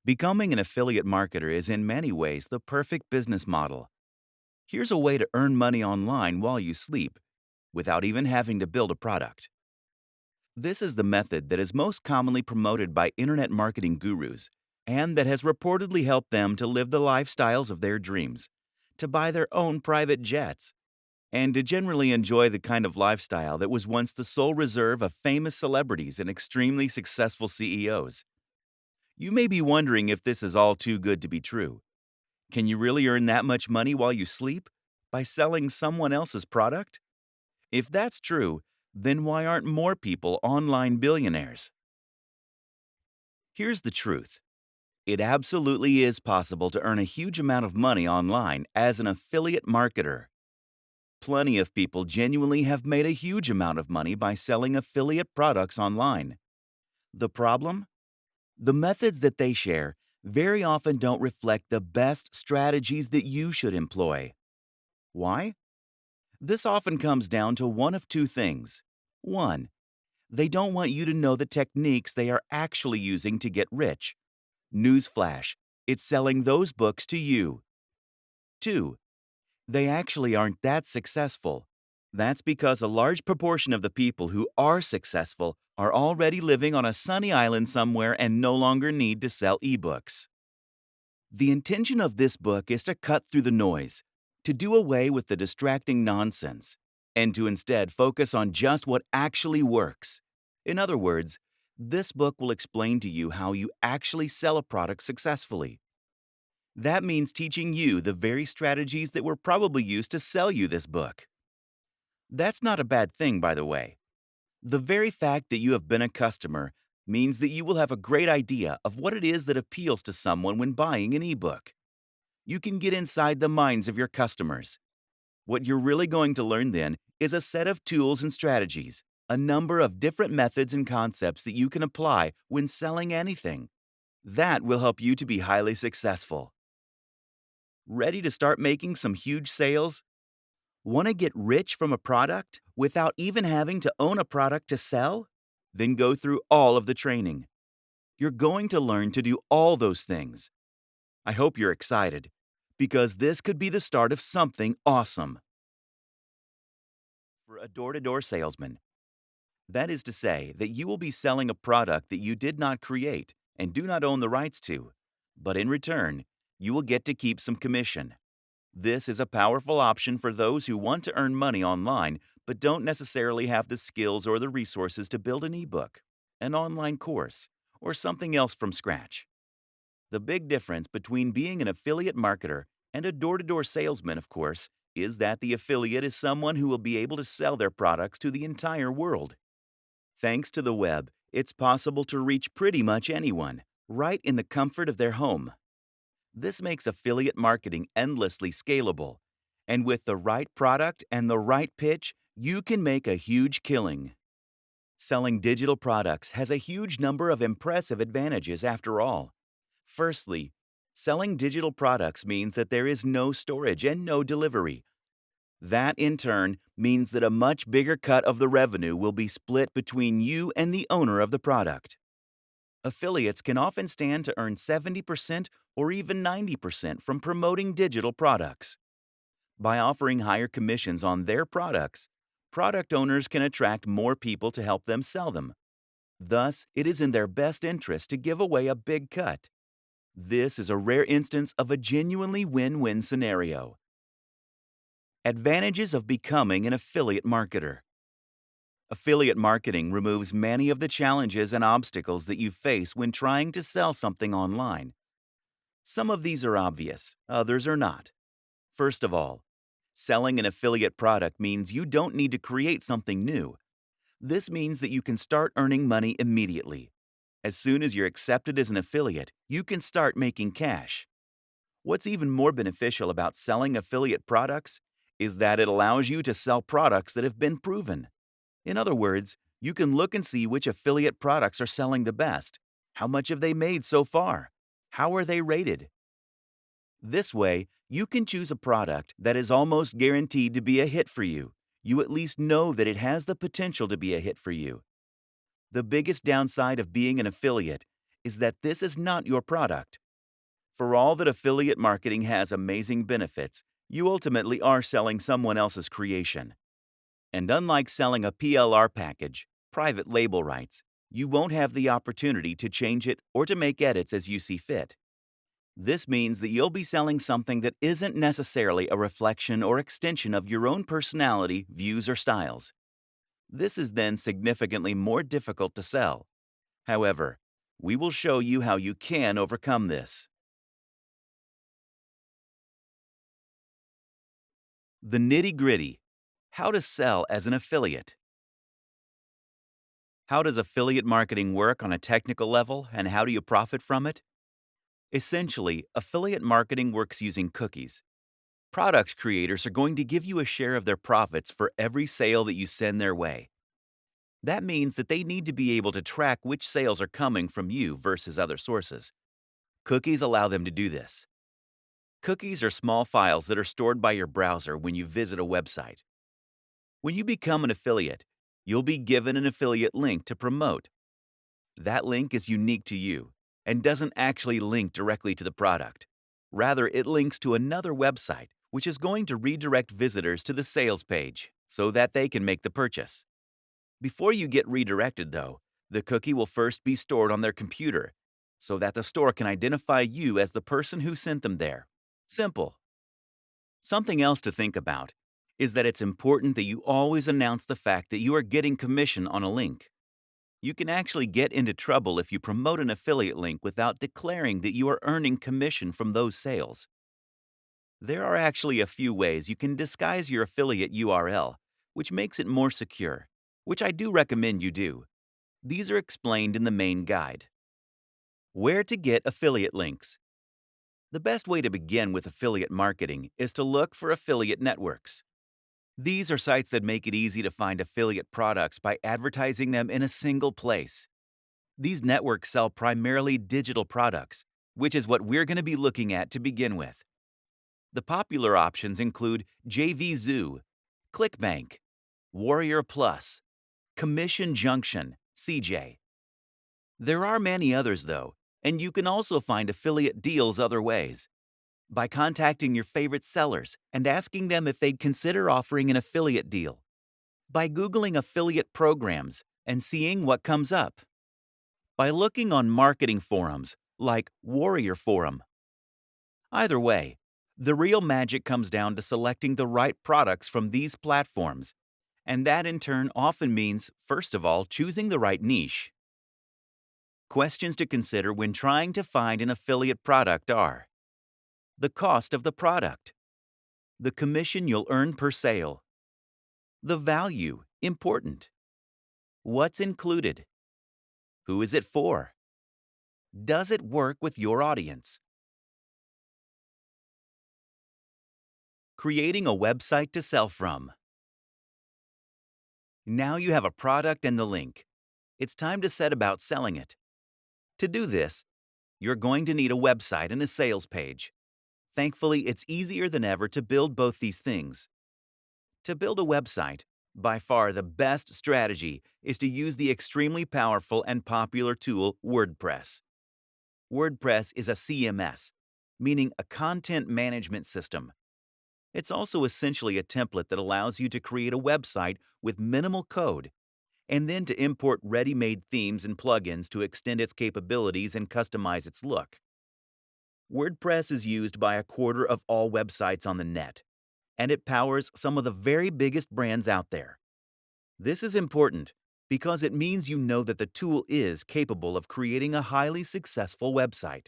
Becoming an affiliate marketer is in many ways the perfect business model. Here's a way to earn money online while you sleep, without even having to build a product. This is the method that is most commonly promoted by internet marketing gurus and that has reportedly helped them to live the lifestyles of their dreams, to buy their own private jets, and to generally enjoy the kind of lifestyle that was once the sole reserve of famous celebrities and extremely successful CEOs. You may be wondering if this is all too good to be true. Can you really earn that much money while you sleep? By selling someone else's product? If that's true, then why aren't more people online billionaires? Here's the truth. It absolutely is possible to earn a huge amount of money online as an affiliate marketer. Plenty of people genuinely have made a huge amount of money by selling affiliate products online. The problem? The methods that they share very often don't reflect the best strategies that you should employ. Why? This often comes down to one of two things. One, they don't want you to know the techniques they are actually using to get rich. Newsflash, it's selling those books to you. Two, they actually aren't that successful. That's because a large proportion of the people who are successful are already living on a sunny island somewhere and no longer need to sell ebooks. The intention of this book is to cut through the noise, to do away with the distracting nonsense, and to instead focus on just what actually works. In other words, this book will explain to you how you actually sell a product successfully. That means teaching you the very strategies that were probably used to sell you this book. That's not a bad thing, by the way. The very fact that you have been a customer means that you will have a great idea of what it is that appeals to someone when buying an ebook. You can get inside the minds of your customers. What you're really going to learn then is a set of tools and strategies, a number of different methods and concepts that you can apply when selling anything. That will help you to be highly successful. Ready to start making some huge sales? Want to get rich from a product without even having to own a product to sell? Then go through all of the training. You're going to learn to do all those things. I hope you're excited, because this could be the start of something awesome. For a door-to-door salesman, that is to say that you will be selling a product that you did not create and do not own the rights to, but in return, you will get to keep some commission. This is a powerful option for those who want to earn money online but don't necessarily have the skills or the resources to build an ebook, an online course, or something else from scratch. The big difference between being an affiliate marketer and a door-to-door salesman, of course, is that the affiliate is someone who will be able to sell their products to the entire world. Thanks to the web, it's possible to reach pretty much anyone, right in the comfort of their home. This makes affiliate marketing endlessly scalable, and with the right product and the right pitch, you can make a huge killing. Selling digital products has a huge number of impressive advantages after all. Firstly, selling digital products means that there is no storage and no delivery. That, in turn, means that a much bigger cut of the revenue will be split between you and the owner of the product. Affiliates can often stand to earn 70% or even 90% from promoting digital products. By offering higher commissions on their products, product owners can attract more people to help them sell them. Thus, it is in their best interest to give away a big cut. This is a rare instance of a genuinely win-win scenario. Advantages of becoming an affiliate marketer. Affiliate marketing removes many of the challenges and obstacles that you face when trying to sell something online. Some of these are obvious, others are not. First of all, selling an affiliate product means you don't need to create something new. This means that you can start earning money immediately. As soon as you're accepted as an affiliate, you can start making cash. What's even more beneficial about selling affiliate products is that it allows you to sell products that have been proven. In other words, you can look and see which affiliate products are selling the best. How much have they made so far? How are they rated? This way, you can choose a product that is almost guaranteed to be a hit for you. You at least know that it has the potential to be a hit for you. The biggest downside of being an affiliate is that this is not your product. For all that affiliate marketing has amazing benefits, you ultimately are selling someone else's creation. And unlike selling a PLR package, private label rights, you won't have the opportunity to change it or to make edits as you see fit. This means that you'll be selling something that isn't necessarily a reflection or extension of your own personality, views, or styles. This is then significantly more difficult to sell. However, we will show you how you can overcome this. The nitty-gritty: how to sell as an affiliate. How does affiliate marketing work on a technical level, and how do you profit from it? Essentially, affiliate marketing works using cookies. Product creators are going to give you a share of their profits for every sale that you send their way. That means that they need to be able to track which sales are coming from you versus other sources. Cookies allow them to do this. Cookies are small files that are stored by your browser when you visit a website. When you become an affiliate, you'll be given an affiliate link to promote. That link is unique to you and doesn't actually link directly to the product. Rather, it links to another website, which is going to redirect visitors to the sales page so that they can make the purchase. Before you get redirected, though, the cookie will first be stored on their computer so that the store can identify you as the person who sent them there. Simple. Something else to think about is that it's important that you always announce the fact that you are getting commission on a link. You can actually get into trouble if you promote an affiliate link without declaring that you are earning commission from those sales. There are actually a few ways you can disguise your affiliate URL, which makes it more secure, which I do recommend you do. These are explained in the main guide. Where to get affiliate links. The best way to begin with affiliate marketing is to look for affiliate networks. These are sites that make it easy to find affiliate products by advertising them in a single place. These networks sell primarily digital products, which is what we're going to be looking at to begin with. The popular options include JVZoo, ClickBank, Warrior Plus, Commission Junction, CJ. There are many others, though, and you can also find affiliate deals other ways. By contacting your favorite sellers and asking them if they'd consider offering an affiliate deal. By Googling affiliate programs and seeing what comes up. By looking on marketing forums like Warrior Forum. Either way, the real magic comes down to selecting the right products from these platforms, and that in turn often means, first of all, choosing the right niche. Questions to consider when trying to find an affiliate product are: the cost of the product, the commission you'll earn per sale, the value, important, what's included, who is it for, does it work with your audience? Creating a website to sell from. Now you have a product and the link. It's time to set about selling it. To do this, you're going to need a website and a sales page. Thankfully, it's easier than ever to build both these things. To build a website, by far the best strategy is to use the extremely powerful and popular tool WordPress. WordPress is a CMS, meaning a content management system. It's also essentially a template that allows you to create a website with minimal code, and then to import ready-made themes and plugins to extend its capabilities and customize its look. WordPress is used by a quarter of all websites on the net, and it powers some of the very biggest brands out there. This is important because it means you know that the tool is capable of creating a highly successful website.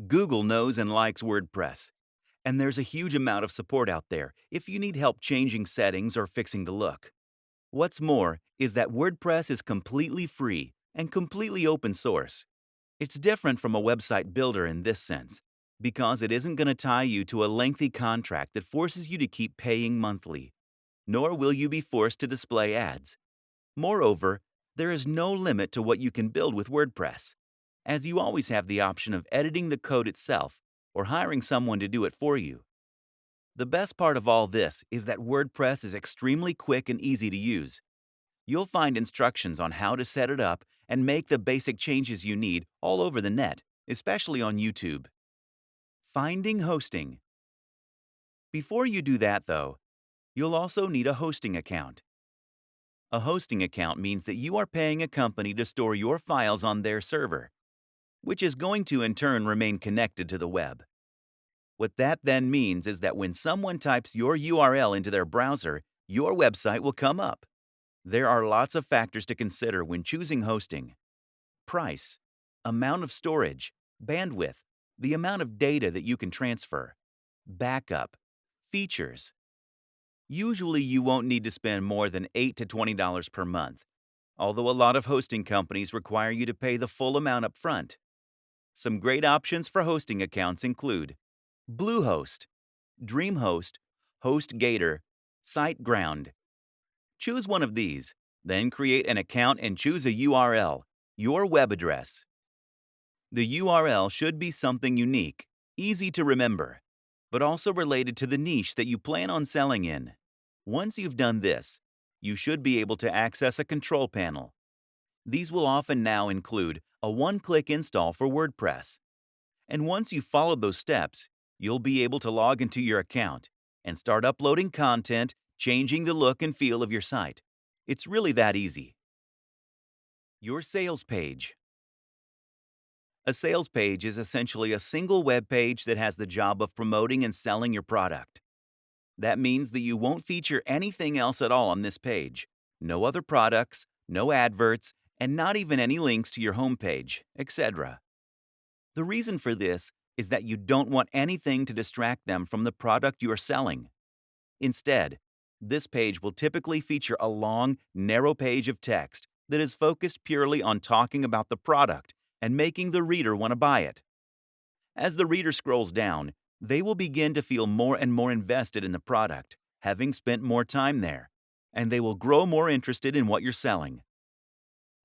Google knows and likes WordPress, and there's a huge amount of support out there if you need help changing settings or fixing the look. What's more is that WordPress is completely free and completely open source. It's different from a website builder in this sense, because it isn't going to tie you to a lengthy contract that forces you to keep paying monthly, nor will you be forced to display ads. Moreover, there is no limit to what you can build with WordPress, as you always have the option of editing the code itself or hiring someone to do it for you. The best part of all this is that WordPress is extremely quick and easy to use. You'll find instructions on how to set it up and make the basic changes you need all over the net, especially on YouTube. Finding hosting. Before you do that, though, you'll also need a hosting account. A hosting account means that you are paying a company to store your files on their server, which is going to in turn remain connected to the web. What that then means is that when someone types your URL into their browser, your website will come up. There are lots of factors to consider when choosing hosting: price, amount of storage, bandwidth, the amount of data that you can transfer, backup, features. Usually you won't need to spend more than $8 to $20 per month, although a lot of hosting companies require you to pay the full amount up front. Some great options for hosting accounts include Bluehost, DreamHost, HostGator, SiteGround. Choose one of these, then create an account and choose a URL, your web address. The URL should be something unique, easy to remember, but also related to the niche that you plan on selling in. Once you've done this, you should be able to access a control panel. These will often now include a one-click install for WordPress. And once you've followed those steps, you'll be able to log into your account and start uploading content, changing the look and feel of your site. It's really that easy. Your sales page. A sales page is essentially a single web page that has the job of promoting and selling your product. That means that you won't feature anything else at all on this page. No other products, no adverts, and not even any links to your homepage, etc. The reason for this is that you don't want anything to distract them from the product you are selling. Instead, this page will typically feature a long, narrow page of text that is focused purely on talking about the product and making the reader want to buy it. As the reader scrolls down, they will begin to feel more and more invested in the product, having spent more time there, and they will grow more interested in what you're selling.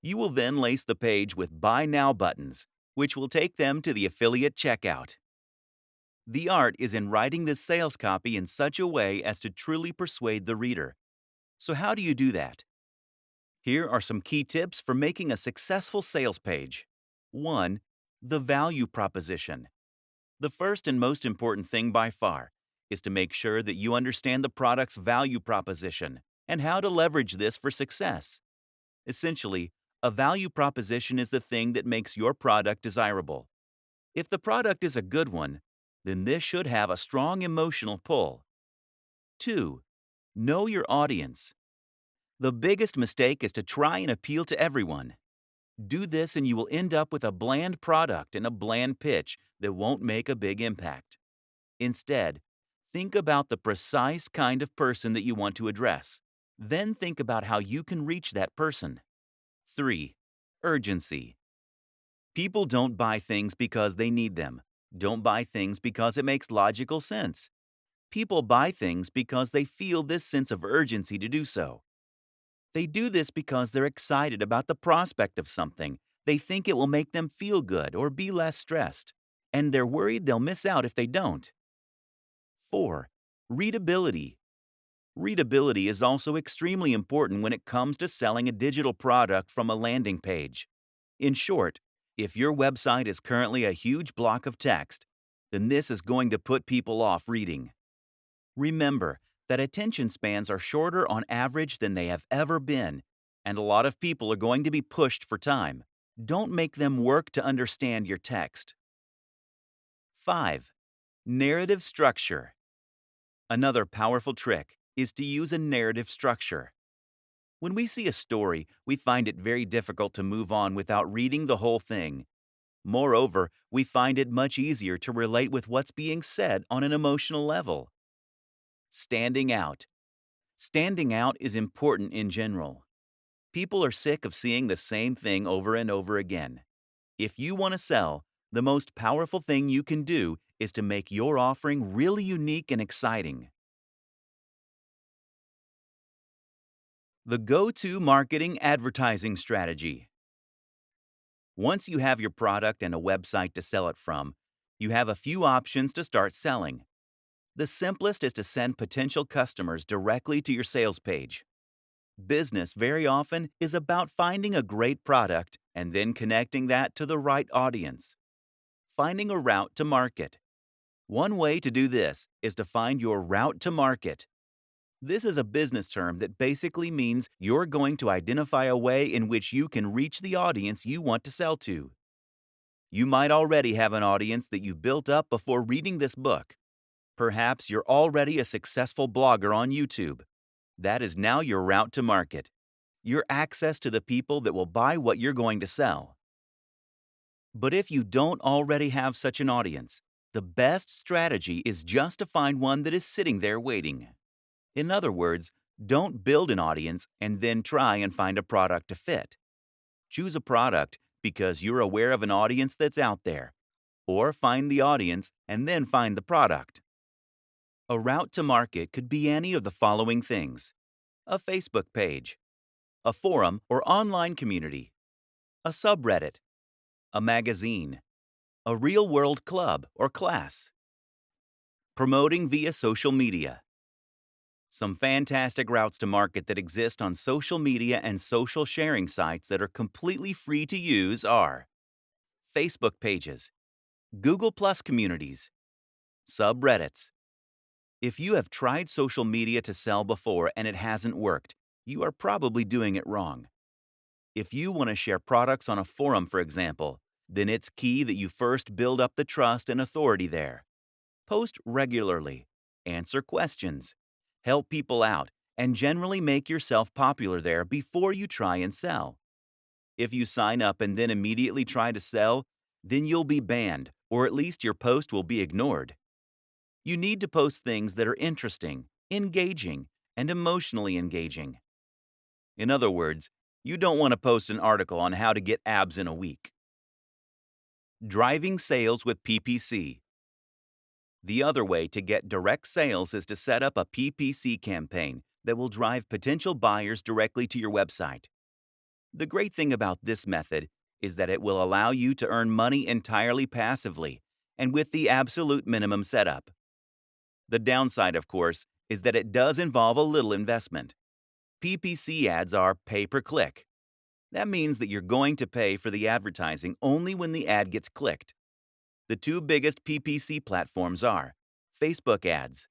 You will then lace the page with Buy Now buttons, which will take them to the affiliate checkout. The art is in writing this sales copy in such a way as to truly persuade the reader. So how do you do that? Here are some key tips for making a successful sales page. 1. The value proposition. The first and most important thing by far is to make sure that you understand the product's value proposition and how to leverage this for success. Essentially, a value proposition is the thing that makes your product desirable. If the product is a good one, then this should have a strong emotional pull. 2. Know your audience. The biggest mistake is to try and appeal to everyone. Do this and you will end up with a bland product and a bland pitch that won't make a big impact. Instead, think about the precise kind of person that you want to address. Then think about how you can reach that person. 3. Urgency. People don't buy things because they need them. Don't buy things because it makes logical sense. People buy things because they feel this sense of urgency to do so. They do this because they're excited about the prospect of something. They think it will make them feel good or be less stressed, and they're worried they'll miss out if they don't. 4. Readability. Readability is also extremely important when it comes to selling a digital product from a landing page. In short, if your website is currently a huge block of text, then this is going to put people off reading. Remember that attention spans are shorter on average than they have ever been, and a lot of people are going to be pushed for time. Don't make them work to understand your text. 5. Narrative structure. Another powerful trick is to use a narrative structure. When we see a story, we find it very difficult to move on without reading the whole thing. Moreover, we find it much easier to relate with what's being said on an emotional level. Standing out. Standing out is important in general. People are sick of seeing the same thing over and over again. If you want to sell, the most powerful thing you can do is to make your offering really unique and exciting. The go-to marketing advertising strategy. Once you have your product and a website to sell it from, you have a few options to start selling. The simplest is to send potential customers directly to your sales page. Business very often is about finding a great product and then connecting that to the right audience. Finding a route to market. One way to do this is to find your route to market. This is a business term that basically means you're going to identify a way in which you can reach the audience you want to sell to. You might already have an audience that you built up before reading this book. Perhaps you're already a successful blogger on YouTube. That is now your route to market, your access to the people that will buy what you're going to sell. But if you don't already have such an audience, the best strategy is just to find one that is sitting there waiting. In other words, don't build an audience and then try and find a product to fit. Choose a product because you're aware of an audience that's out there, or find the audience and then find the product. A route to market could be any of the following things: a Facebook page, a forum or online community, a subreddit, a magazine, a real-world club or class. Promoting via social media. Some fantastic routes to market that exist on social media and social sharing sites that are completely free to use are Facebook pages, Google Plus communities, subreddits. If you have tried social media to sell before and it hasn't worked, you are probably doing it wrong. If you want to share products on a forum, for example, then it's key that you first build up the trust and authority there. Post regularly, answer questions, help people out, and generally make yourself popular there before you try and sell. If you sign up and then immediately try to sell, then you'll be banned, or at least your post will be ignored. You need to post things that are interesting, engaging, and emotionally engaging. In other words, you don't want to post an article on how to get abs in a week. Driving sales with PPC. The other way to get direct sales is to set up a PPC campaign that will drive potential buyers directly to your website. The great thing about this method is that it will allow you to earn money entirely passively and with the absolute minimum setup. The downside, of course, is that it does involve a little investment. PPC ads are pay-per-click. That means that you're going to pay for the advertising only when the ad gets clicked. The two biggest PPC platforms are Facebook ads,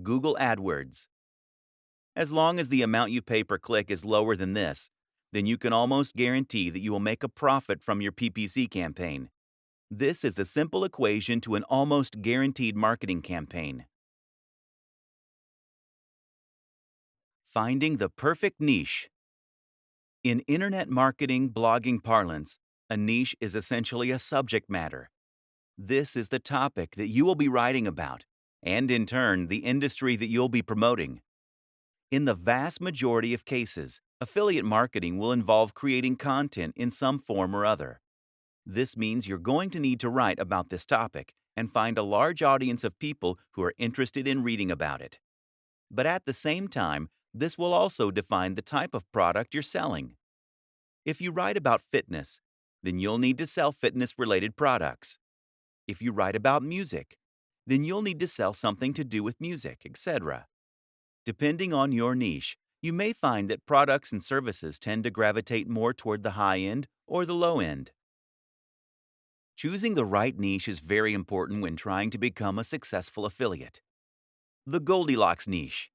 Google AdWords. As long as the amount you pay per click is lower than this, then you can almost guarantee that you will make a profit from your PPC campaign. This is the simple equation to an almost guaranteed marketing campaign. Finding the perfect niche. In internet marketing blogging parlance, a niche is essentially a subject matter. This is the topic that you will be writing about, and in turn, the industry that you'll be promoting. In the vast majority of cases, affiliate marketing will involve creating content in some form or other. This means you're going to need to write about this topic and find a large audience of people who are interested in reading about it. But at the same time, this will also define the type of product you're selling. If you write about fitness, then you'll need to sell fitness-related products. If you write about music, then you'll need to sell something to do with music, etc. Depending on your niche, you may find that products and services tend to gravitate more toward the high end or the low end. Choosing the right niche is very important when trying to become a successful affiliate. The Goldilocks niche.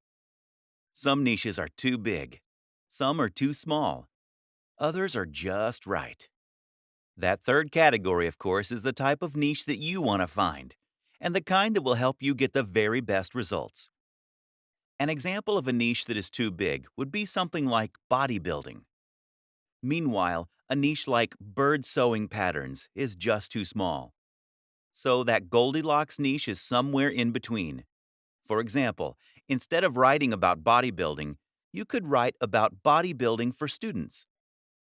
Some niches are too big. Some are too small. Others are just right. That third category, of course, is the type of niche that you want to find, and the kind that will help you get the very best results. An example of a niche that is too big would be something like bodybuilding. Meanwhile, a niche like bird sewing patterns is just too small. So that Goldilocks niche is somewhere in between. For example, instead of writing about bodybuilding, you could write about bodybuilding for students.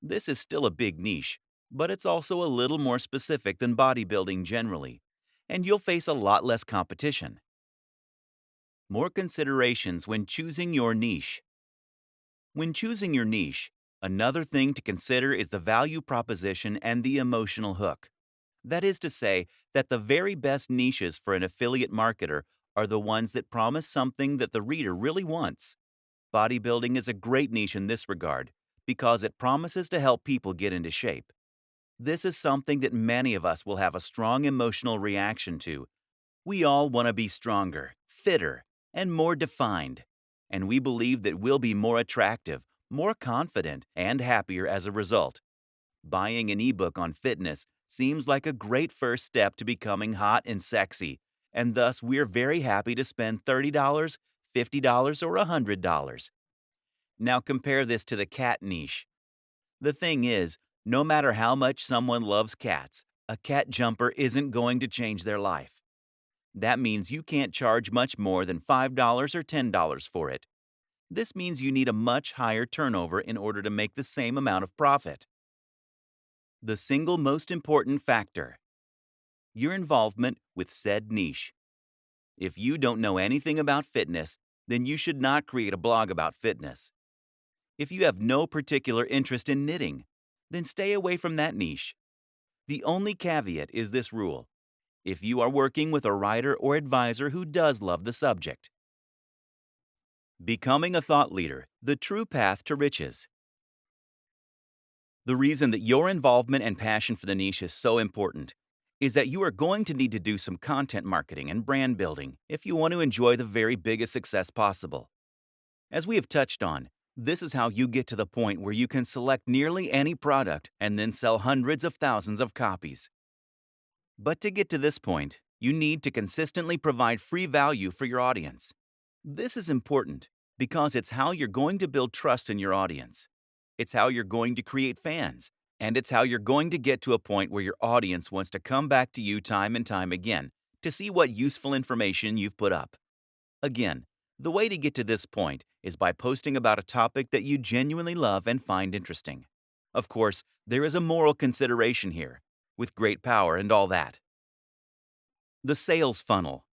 This is still a big niche, but it's also a little more specific than bodybuilding generally, and you'll face a lot less competition. More considerations when choosing your niche. When choosing your niche, another thing to consider is the value proposition and the emotional hook. That is to say, that the very best niches for an affiliate marketer are the ones that promise something that the reader really wants. Bodybuilding is a great niche in this regard because it promises to help people get into shape. This is something that many of us will have a strong emotional reaction to. We all want to be stronger, fitter, and more defined. And we believe that we'll be more attractive, more confident, and happier as a result. Buying an ebook on fitness seems like a great first step to becoming hot and sexy, and thus we're very happy to spend $30, $50, or $100. Now compare this to the cat niche. The thing is, no matter how much someone loves cats, a cat jumper isn't going to change their life. That means you can't charge much more than $5 or $10 for it. This means you need a much higher turnover in order to make the same amount of profit. The single most important factor: your involvement with said niche. If you don't know anything about fitness, then you should not create a blog about fitness. If you have no particular interest in knitting, then stay away from that niche. The only caveat is this rule: if you are working with a writer or advisor who does love the subject. Becoming a thought leader, the true path to riches. The reason that your involvement and passion for the niche is so important is that you are going to need to do some content marketing and brand building if you want to enjoy the very biggest success possible. As we have touched on, this is how you get to the point where you can select nearly any product and then sell hundreds of thousands of copies. But to get to this point, you need to consistently provide free value for your audience. This is important because it's how you're going to build trust in your audience. It's how you're going to create fans, and it's how you're going to get to a point where your audience wants to come back to you time and time again to see what useful information you've put up. Again, the way to get to this point is by posting about a topic that you genuinely love and find interesting. Of course, there is a moral consideration here, with great power and all that. The sales funnel.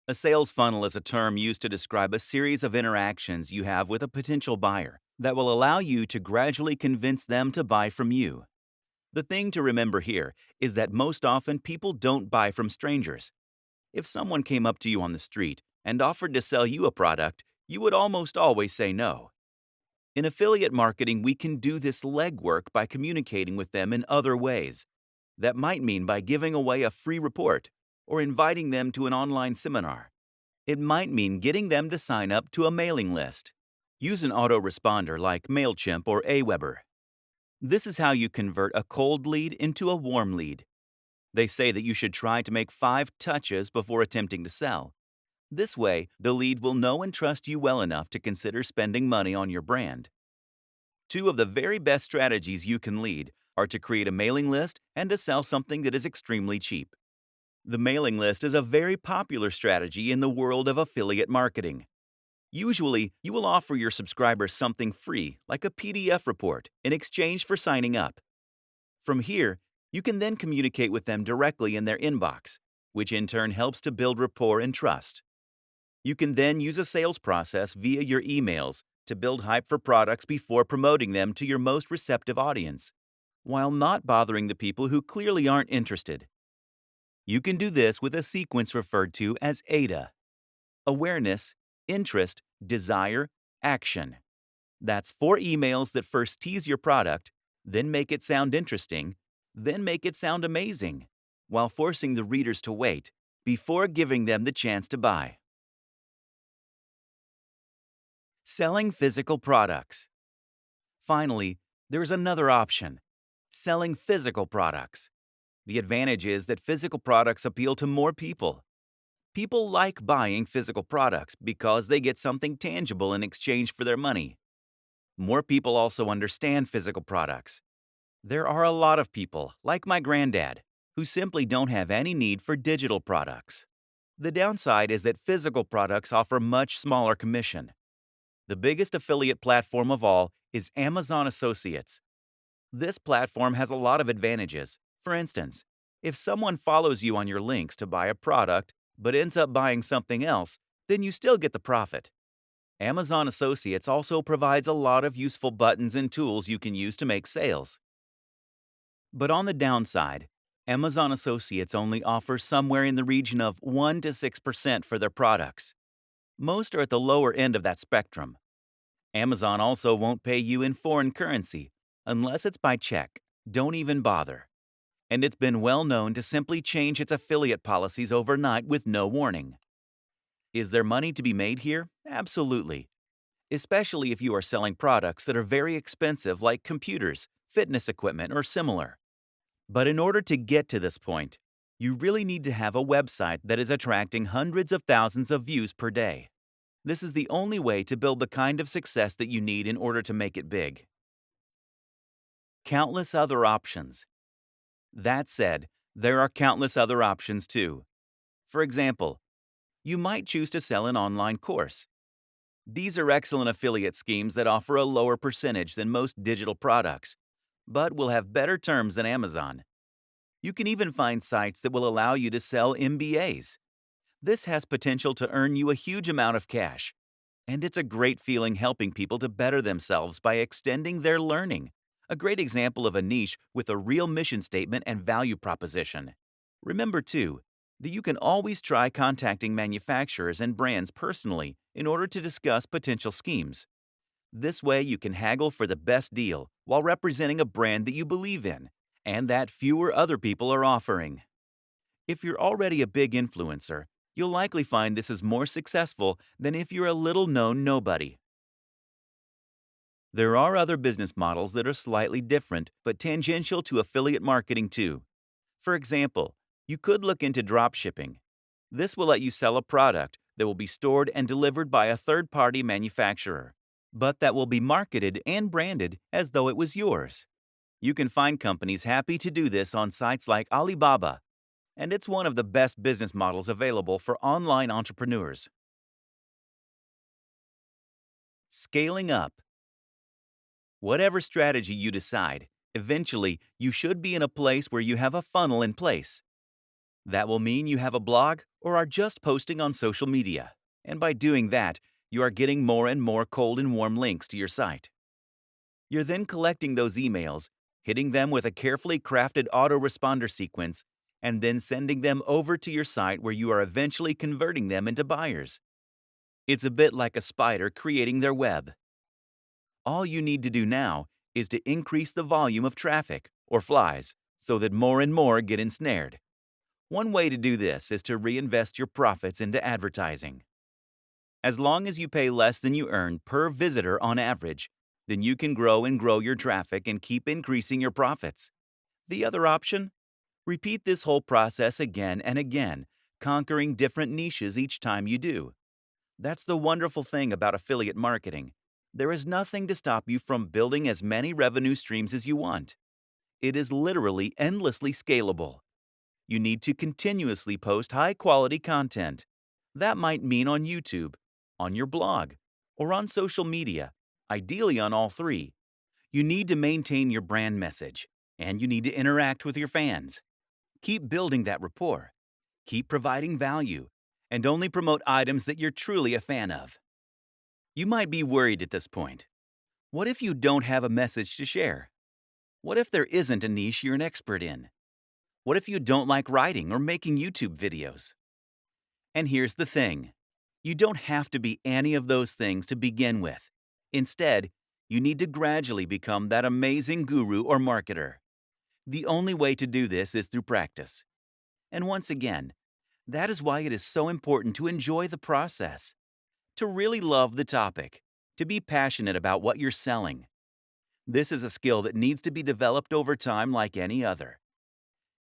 A sales funnel is a term used to describe a series of interactions you have with a potential buyer that will allow you to gradually convince them to buy from you. The thing to remember here is that most often people don't buy from strangers. If someone came up to you on the street and offered to sell you a product, you would almost always say no. In affiliate marketing, we can do this legwork by communicating with them in other ways. That might mean by giving away a free report or inviting them to an online seminar. It might mean getting them to sign up to a mailing list. Use an autoresponder like MailChimp or Aweber. This is how you convert a cold lead into a warm lead. They say that you should try to make 5 touches before attempting to sell. This way, the lead will know and trust you well enough to consider spending money on your brand. 2 of the very best strategies you can lead are to create a mailing list and to sell something that is extremely cheap. The mailing list is a very popular strategy in the world of affiliate marketing. Usually, you will offer your subscribers something free, like a PDF report, in exchange for signing up. From here, you can then communicate with them directly in their inbox, which in turn helps to build rapport and trust. You can then use a sales process via your emails to build hype for products before promoting them to your most receptive audience, while not bothering the people who clearly aren't interested. You can do this with a sequence referred to as AIDA: awareness, interest, desire, action. That's 4 emails that first tease your product, then make it sound interesting, then make it sound amazing, while forcing the readers to wait before giving them the chance to buy. Selling physical products. Finally, there's another option: selling physical products. The advantage is that physical products appeal to more people. People like buying physical products because they get something tangible in exchange for their money. More people also understand physical products. There are a lot of people, like my granddad, who simply don't have any need for digital products. The downside is that physical products offer much smaller commission. The biggest affiliate platform of all is Amazon Associates. This platform has a lot of advantages. For instance, if someone follows you on your links to buy a product but ends up buying something else, then you still get the profit. Amazon Associates also provides a lot of useful buttons and tools you can use to make sales. But on the downside, Amazon Associates only offers somewhere in the region of 1 to 6% for their products. Most are at the lower end of that spectrum. Amazon also won't pay you in foreign currency unless it's by check. Don't even bother. And it's been well known to simply change its affiliate policies overnight with no warning. Is there money to be made here? Absolutely. Especially if you are selling products that are very expensive like computers, fitness equipment, or similar. But in order to get to this point, you really need to have a website that is attracting hundreds of thousands of views per day. This is the only way to build the kind of success that you need in order to make it big. Countless other options. That said, there are countless other options too. For example, you might choose to sell an online course. These are excellent affiliate schemes that offer a lower percentage than most digital products, but will have better terms than Amazon. You can even find sites that will allow you to sell MBAs. This has potential to earn you a huge amount of cash, and it's a great feeling helping people to better themselves by extending their learning. A great example of a niche with a real mission statement and value proposition. Remember, too, that you can always try contacting manufacturers and brands personally in order to discuss potential schemes. This way, you can haggle for the best deal while representing a brand that you believe in and that fewer other people are offering. If you're already a big influencer, you'll likely find this is more successful than if you're a little-known nobody. There are other business models that are slightly different but tangential to affiliate marketing too. For example, you could look into drop shipping. This will let you sell a product that will be stored and delivered by a third-party manufacturer, but that will be marketed and branded as though it was yours. You can find companies happy to do this on sites like Alibaba, and it's one of the best business models available for online entrepreneurs. Scaling up. Whatever strategy you decide, eventually you should be in a place where you have a funnel in place. That will mean you have a blog or are just posting on social media. And by doing that, you are getting more and more cold and warm links to your site. You're then collecting those emails, hitting them with a carefully crafted autoresponder sequence, and then sending them over to your site where you are eventually converting them into buyers. It's a bit like a spider creating their web. All you need to do now is to increase the volume of traffic, or flies, so that more and more get ensnared. One way to do this is to reinvest your profits into advertising. As long as you pay less than you earn per visitor on average, then you can grow and grow your traffic and keep increasing your profits. The other option? Repeat this whole process again and again, conquering different niches each time you do. That's the wonderful thing about affiliate marketing. There is nothing to stop you from building as many revenue streams as you want. It is literally endlessly scalable. You need to continuously post high-quality content. That might mean on YouTube, on your blog, or on social media, ideally on all three. You need to maintain your brand message, and you need to interact with your fans. Keep building that rapport. Keep providing value, and only promote items that you're truly a fan of. You might be worried at this point. What if you don't have a message to share? What if there isn't a niche you're an expert in? What if you don't like writing or making YouTube videos? And here's the thing. You don't have to be any of those things to begin with. Instead, you need to gradually become that amazing guru or marketer. The only way to do this is through practice. And once again, that is why it is so important to enjoy the process, to really love the topic, to be passionate about what you're selling. This is a skill that needs to be developed over time like any other.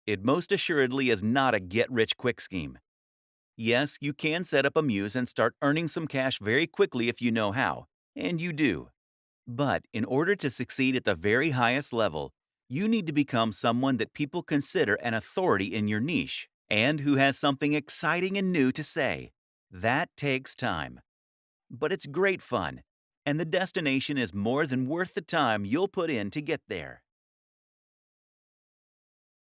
It most assuredly is not a get-rich-quick scheme. Yes, you can set up a muse and start earning some cash very quickly if you know how, and you do. But in order to succeed at the very highest level, you need to become someone that people consider an authority in your niche and who has something exciting and new to say. That takes time. But it's great fun, and the destination is more than worth the time you'll put in to get there.